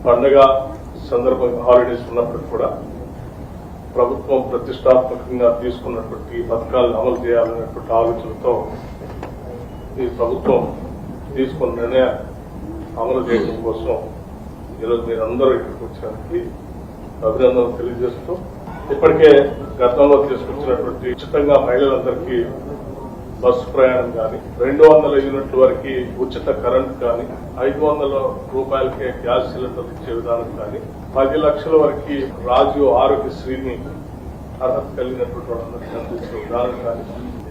పండగ సందర్భంగా హాలిడేస్ ఉన్నప్పటికీ కూడా ప్రభుత్వం ప్రతిష్టాత్మకంగా తీసుకున్నటువంటి ఈ పథకాలను అమలు చేయాలనేటువంటి ఆలోచనతో ఈ ప్రభుత్వం తీసుకున్న నిర్ణయాన్ని అమలు చేయడం కోసం ఈరోజు మీరందరూ ఇక్కడికి వచ్చడానికి అభినందనలు తెలియజేస్తూ ఇప్పటికే గతంలో తీసుకొచ్చినటువంటి ఉచితంగా మహిళలందరికీ బస్సు ప్రయాణం కానీ 200 యూనిట్ల వరకు ఉచిత కరెంట్ కానీ 500 రూపాయలకే గ్యాస్ సిలిండర్ ఇచ్చే విధానం కానీ 10 లక్షల వరకు రాజీవ్ ఆరోగ్యశ్రీని అర్హత కలిగినటువంటి వాళ్ళందరికీ అందించిన విధానం కానీ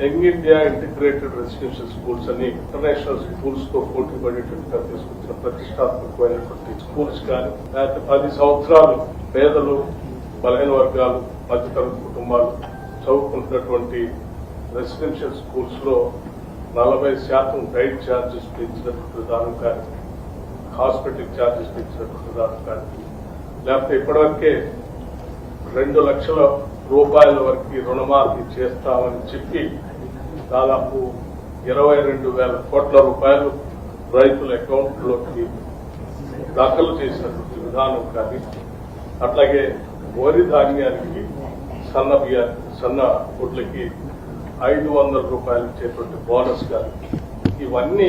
young India integrated residential schools అని ఇంటర్నేషనల్ స్కూల్స్ తో పోటీ పడేటట్టుగా తీసుకొచ్చిన ప్రతిష్టాత్మకమైనటువంటి స్కూల్స్ కానీ లేకపోతే 10 సంవత్సరాలు పేదలు బలహీన వర్గాలు మధ్యతరగతి కుటుంబాలు చదువుకుంటున్నటువంటి రెసిడెన్షియల్ స్కూల్స్ లో 40% గైడ్ ఛార్జెస్ పెంచినటువంటి విధానం కానీ హాస్పిటల్ ఛార్జెస్ పెంచినటువంటి విధానం కానీ లేకపోతే ఇప్పటివరకే 2 లక్షల రూపాయల వరకు రుణమాఫీ చేస్తామని చెప్పి దాదాపు 22,000 కోట్ల రూపాయలు రైతుల అకౌంట్లోకి దాఖలు చేసినటువంటి విధానం కానీ అట్లాగే వరి ధాన్యానికి సన్న వడ్లకి 500 రూపాయలు ఇచ్చేటువంటి బోనస్ కానీ ఇవన్నీ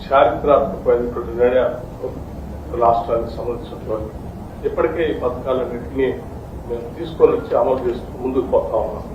చారిత్రాత్మకమైనటువంటి నిర్ణయాలు రాష్ట్రానికి సంబంధించినటువంటి ఇప్పటికే ఈ పథకాలన్నింటినీ మేము తీసుకొని వచ్చి అమలు చేస్తూ ముందుకు పోతా ఉన్నాం.